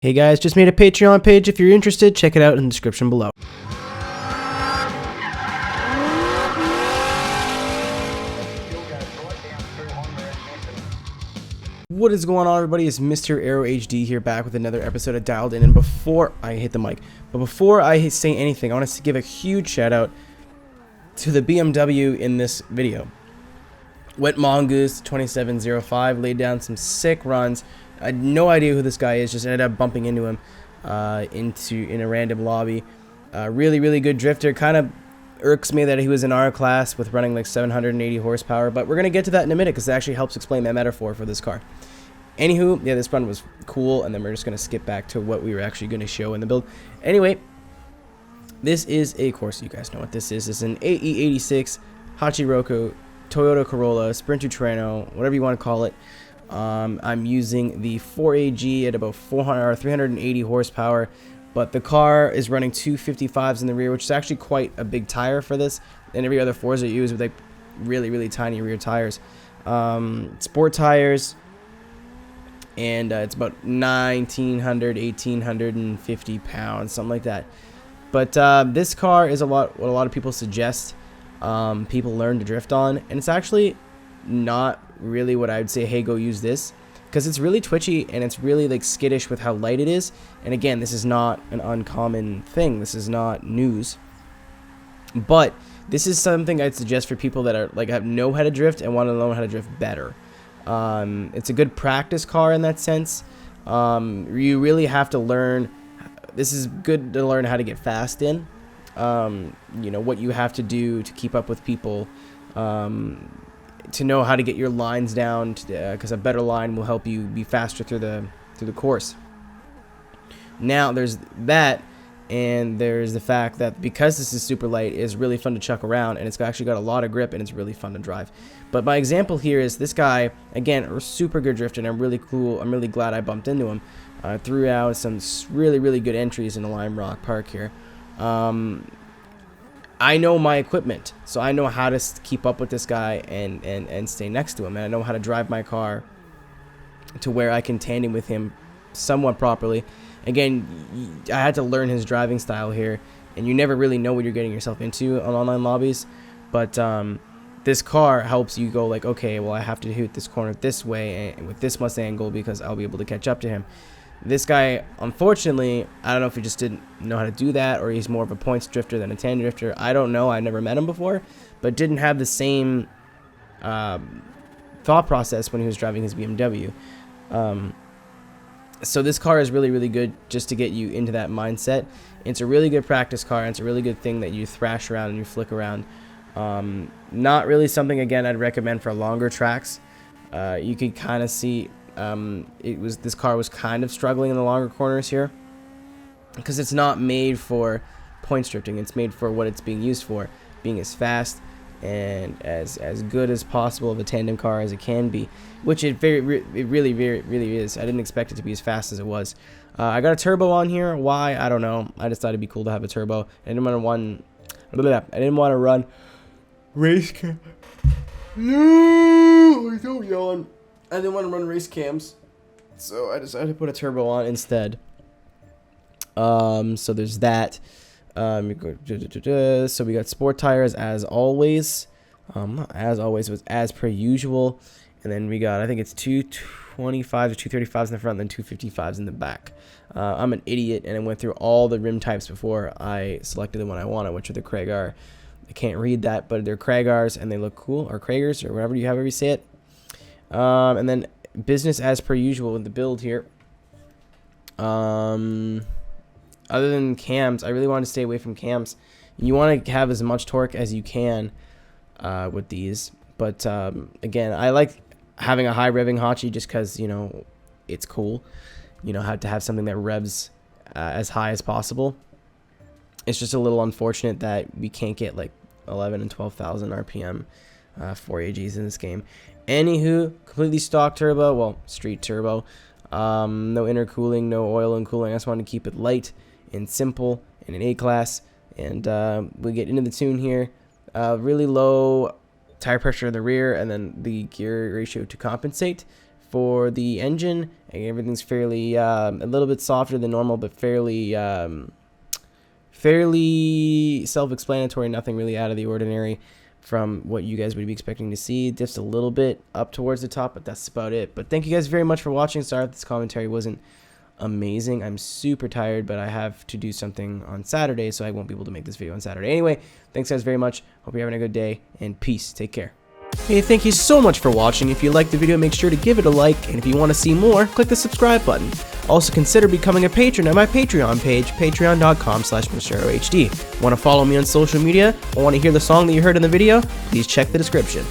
Hey guys, just made a Patreon page. If you're interested, check it out in the description below. What is going on, everybody? It's MrAeroHD here, back with another episode of Dialed In. And before I hit the mic, before I say anything, I want to give a huge shout out to the BMW in this video. Wet Mongoose 2705 laid down some sick runs. I had no idea who this guy is, just ended up bumping into him in a random lobby. Really good drifter. Kind of irks me that he was in our class with running like 780 horsepower, but we're going to get to that in a minute because it actually helps explain my metaphor for this car. Anywho, yeah, this run was cool, and then we're just going to skip back to what we were actually going to show in the build. Anyway, this is a course. You guys know what this is. It's an AE86 Hachiroko Toyota Corolla Sprint Turismo, whatever you want to call it. I'm using the 4AG at about 400 or 380 horsepower, but the car is running 255s in the rear, which is actually quite a big tire for this. And every other Forza you use with like really tiny rear tires, sport tires, and it's about 1850 pounds, something like that. But this car is what a lot of people suggest people learn to drift on, and it's actually not really what I would say, hey, go use this, because it's really twitchy and it's really like skittish with how light it is. And again, this is not an uncommon thing, this is not news, but this is something I'd suggest for people that are like know how to drift and want to learn how to drift better. It's a good practice car in that sense. You really have to learn. This is good to learn how to get fast in, you know, what you have to do to keep up with people, to know how to get your lines down, because a better line will help you be faster through the course. Now there's that, and there's the fact that because this is super light, it's really fun to chuck around, and it's actually got a lot of grip, and it's really fun to drive. But my example here is this guy, again, a super good drifter, and I'm really glad I bumped into him. Threw out some really good entries in the Lime Rock Park here. I know my equipment, so I know how to keep up with this guy and stay next to him, and I know how to drive my car to where I can tandem with him somewhat properly. Again, I had to learn his driving style here, and you never really know what you're getting yourself into on online lobbies, but this car helps you go like, okay, well, I have to hit this corner this way and with this much angle because I'll be able to catch up to him. This guy, unfortunately, I don't know if he just didn't know how to do that, or he's more of a points drifter than a tandem drifter. I don't know. I never met him before, but didn't have the same thought process when he was driving his BMW. So this car is really good just to get you into that mindset. It's a really good practice car, and it's a really good thing that you thrash around and you flick around. Not really something, again, I'd recommend for longer tracks. You could kind of see this car was kind of struggling in the longer corners here because it's not made for points drifting. It's made for what it's being used for, being as fast and as good as possible of a tandem car as it can be, which it really is. I didn't expect it to be as fast as it was. I got a turbo on here. Why? I don't know. I just thought it'd be cool to have a turbo. I didn't want to run race cam. No, don't yawn. I didn't want to run race cams, so I decided to put a turbo on instead. So there's that. So we got sport tires as always. Not as always, it was as per usual. And then we got, I think it's 225s or 235s in the front, and then 255s in the back. I'm an idiot, and I went through all the rim types before I selected the one I wanted, which are the Craigar. I can't read that, but they're Craigars, and they look cool, or Craigars, or however you say it. And then business as per usual with the build here. Other than cams, I really want to stay away from cams. You want to have as much torque as you can with these, but again, I like having a high revving Hachi just because, you know, it's cool, you know, how to have something that revs as high as possible. It's just a little unfortunate that we can't get like 11 and 12,000 RPM 4AGs in this game. Anywho, completely stock turbo, well, street turbo, no intercooling, no oil and cooling. I just wanted to keep it light and simple in an A-class, and we get into the tune here. Really low tire pressure in the rear, and then the gear ratio to compensate for the engine, everything's fairly a little bit softer than normal, but fairly self-explanatory. Nothing really out of the ordinary from what you guys would be expecting to see. Diffs a little bit up towards the top, but that's about it. But thank you guys very much for watching. Sorry if this commentary wasn't amazing. I'm super tired, but I have to do something on Saturday, so I won't be able to make this video on Saturday. Anyway, thanks guys very much. Hope you're having a good day, and peace. Take care. Hey, thank you so much for watching. If you liked the video, make sure to give it a like, and if you want to see more, click the subscribe button. Also, consider becoming a patron at my Patreon page, patreon.com/MrAeroHD. Want to follow me on social media or want to hear the song that you heard in the video? Please check the description.